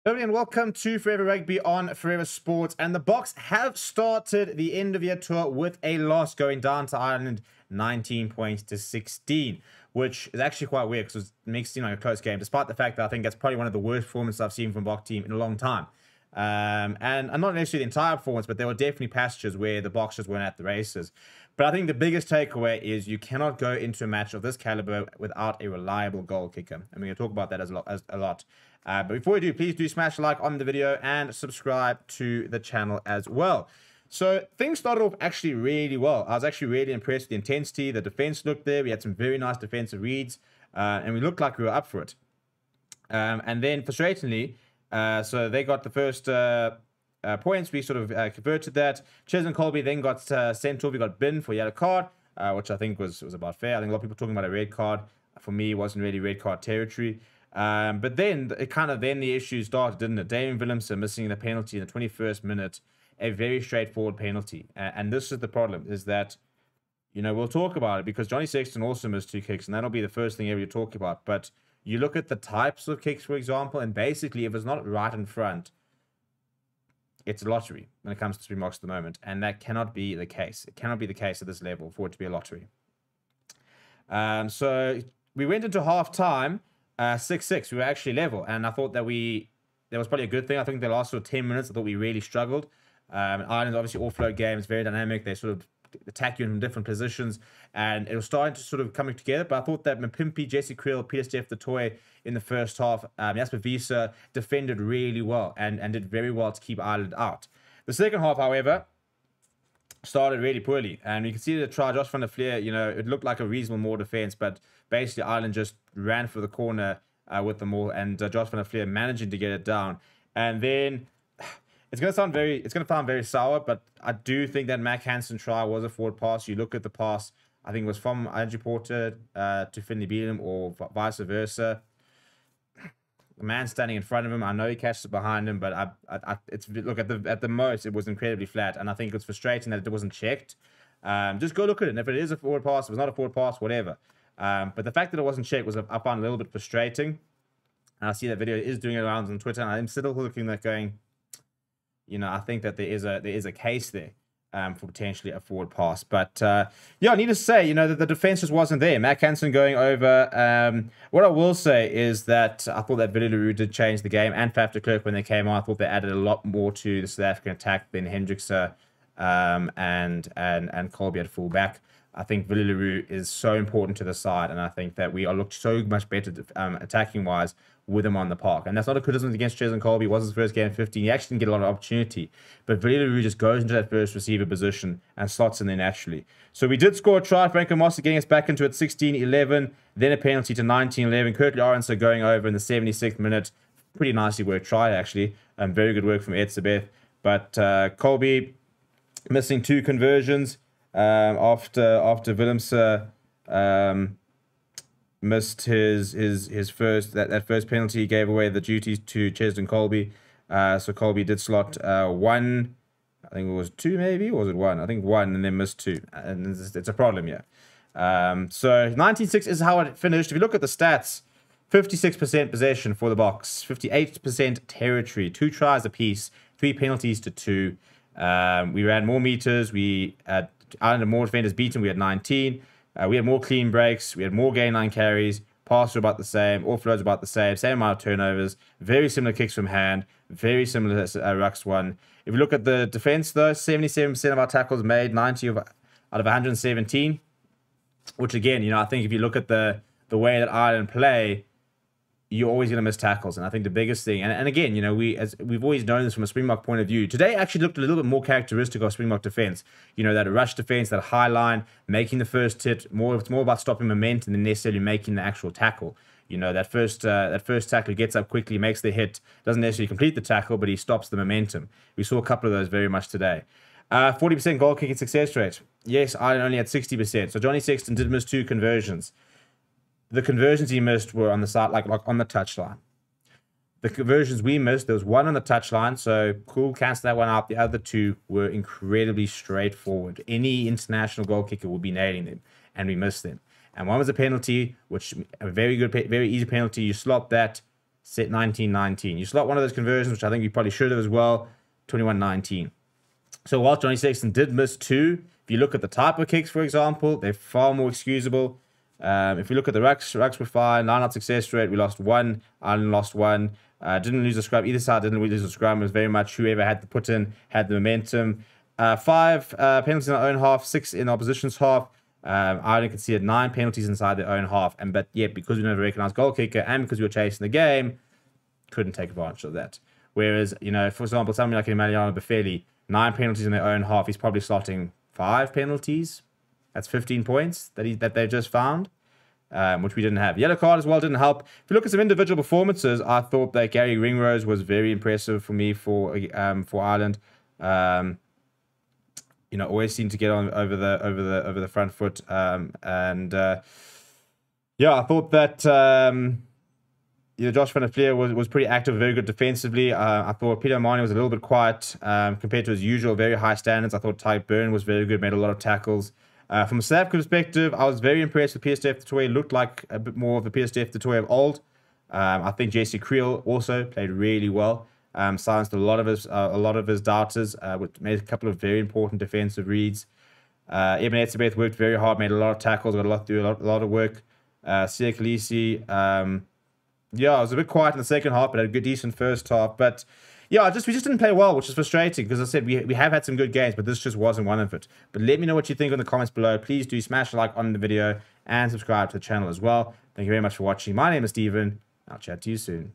Hello and welcome to Forever Rugby on Forever Sports. And the Boks have started the end of year tour with a loss, going down to Ireland 19 points to 16, which is actually quite weird because it makes it seem like a close game, despite the fact that I think that's probably one of the worst performances I've seen from Boks team in a long time. And not necessarily the entire performance, but there were definitely passages where the Boks just weren't at the races. But I think the biggest takeaway is you cannot go into a match of this caliber without a reliable goal kicker. And we're going to talk about that as a lot. But before we do, please do smash a like on the video and subscribe to the channel as well. So things started off actually really well. I was actually really impressed with the intensity. The defense looked there. We had some very nice defensive reads. And we looked like we were up for it. And then frustratingly, so they got the first points. We sort of converted that. Cheslin Colby then got sent off. We got binned for yellow card, which I think was about fair. I think a lot of people talking about a red card. For me, it wasn't really red card territory. But then the issue started, didn't it? Damien Willemse missing the penalty in the 21st minute, a very straightforward penalty. And this is the problem, is that, you know, we'll talk about it because Johnny Sexton also missed 2 kicks, and that'll be the first thing you talk about. But you look at the types of kicks, for example, and basically if it's not right in front, it's a lottery when it comes to Springboks at the moment. And that cannot be the case. It cannot be the case at this level for it to be a lottery. So we went into half-time 6-6. We were actually level. And I thought that was probably a good thing. I think the last sort of 10 minutes, I thought we really struggled. Ireland's obviously offload game. It's very dynamic. They sort of attack you in different positions, and it was starting to sort of coming together. But I thought that Mpimpi, Jesse Kriel, Peter Steph the Toy in the first half, Jasper Wiese defended really well and did very well to keep Ireland out. The second half, however, started really poorly, and you can see the try, Josh van der Fleer, you know, it looked like a reasonable more defense, but basically Ireland just ran for the corner with them all, and Josh van der Fleer managing to get it down. And then it's going to sound very sour, but I do think that Mac Hansen try was a forward pass. You look at the pass, I think it was from Andrew Porter to Finley Beelum, or vice versa. The man standing in front of him, I know he catches it behind him, but look at the most, it was incredibly flat, and I think it's frustrating that it wasn't checked. Just go look at it. And if it is a forward pass, if it's not a forward pass, whatever. But the fact that it wasn't checked was, I found a little bit frustrating. And I see that video is doing it around on Twitter, and I'm still looking at going, you know, I think that there is a case there for potentially a forward pass. But yeah, needless to say, you know, that the defense just wasn't there. Mac Hansen going over. What I will say is that I thought that Villiers did change the game, and Faf de Klerk when they came on. I thought they added a lot more to the South African attack than Hendrickse and Colby at fullback. I think Villiers is so important to the side, and I think that we are looked so much better attacking-wise with him on the park. And that's not a criticism against Cheslin Colby. It was his first game in 15. He actually didn't get a lot of opportunity. But Villiers just goes into that first receiver position and slots in there naturally. So we did score a try. Franco Moster getting us back into it 16-11. Then a penalty to 19-11. Curtly Aronson going over in the 76th minute. Pretty nicely worked try, actually. Very good work from Ed Sabeth. But Colby missing 2 conversions. After Willemse missed his first first penalty, he gave away the duties to Cheslin Colby. So Colby did slot 1, I think it was 2 maybe, or was it 1? I think 1, and then missed 2, and it's a problem, yeah. So 19-6 is how it finished. If you look at the stats, 56% possession for the Boks, 58% territory, 2 tries apiece, 3 penalties to 2. We ran more meters. We had Ireland had more defenders beaten. We had 19. We had more clean breaks. We had more gain line carries. Passes were about the same. Offloads about the same. Same amount of turnovers. Very similar kicks from hand. Very similar to Ruck's one. If you look at the defense, though, 77% of our tackles made, 90 out of 117. Which, again, you know, I think if you look at the way that Ireland play, you're always going to miss tackles. And I think the biggest thing, and again, you know, we've always known this from a Springbok point of view. Today actually looked a little bit more characteristic of Springbok defense. You know, that rush defense, that high line, making the first hit. It's more about stopping momentum than necessarily making the actual tackle. You know, that first tackle gets up quickly, makes the hit, doesn't necessarily complete the tackle, but he stops the momentum. We saw a couple of those very much today. 40% goal kicking success rate. Yes, Ireland only had 60%. So Johnny Sexton did miss 2 conversions. The conversions he missed were on the side, like on the touchline. The conversions we missed, there was 1 on the touchline, so cool, cancel that one out. The other 2 were incredibly straightforward. Any international goal kicker would be nailing them, and we missed them. And one was a penalty, which a very easy penalty. You slot that, set 19-19. You slot one of those conversions, which I think you probably should have as well, 21-19. So while Johnny Sexton did miss 2, if you look at the type of kicks, for example, they're far more excusable. If we look at the rucks were fine. 9-out success rate, we lost 1. Ireland lost 1. Didn't lose a scrum. Either side didn't lose a scrum. It was very much whoever had the put in, had the momentum. 5 penalties in our own half, 6 in the opposition's half. Ireland conceded 9 penalties inside their own half. But yet, because we never recognized goal kicker and because we were chasing the game, couldn't take advantage of that. Whereas, for example, somebody like Emiliano Buffelli, 9 penalties in their own half, he's probably slotting 5 penalties. That's 15 points that they've just found, which we didn't have. Yellow card as well didn't help. If you look at some individual performances, I thought that Gary Ringrose was very impressive for me for Ireland. Always seemed to get on over the front foot. I thought that Josh van der Fleer was pretty active, very good defensively. I thought Peter O'Mahony was a little bit quiet compared to his usual very high standards. I thought Ty Byrne was very good, made a lot of tackles. From a South Africa perspective, I was very impressed with PSDF Totoy. Looked like a bit more of the PSDF Totoy of old. I think Jesse Creel also played really well. Silenced a lot of his doubters. Made a couple of very important defensive reads. Eben Etzebeth worked very hard, made a lot of tackles, got a lot of work. Sia Khaleesi, it was a bit quiet in the second half, but had a good, decent first half. But we just didn't play well, which is frustrating because I said we have had some good games, but this just wasn't one of it. But let me know what you think in the comments below. Please do smash a like on the video and subscribe to the channel as well. Thank you very much for watching. My name is Steven. I'll chat to you soon.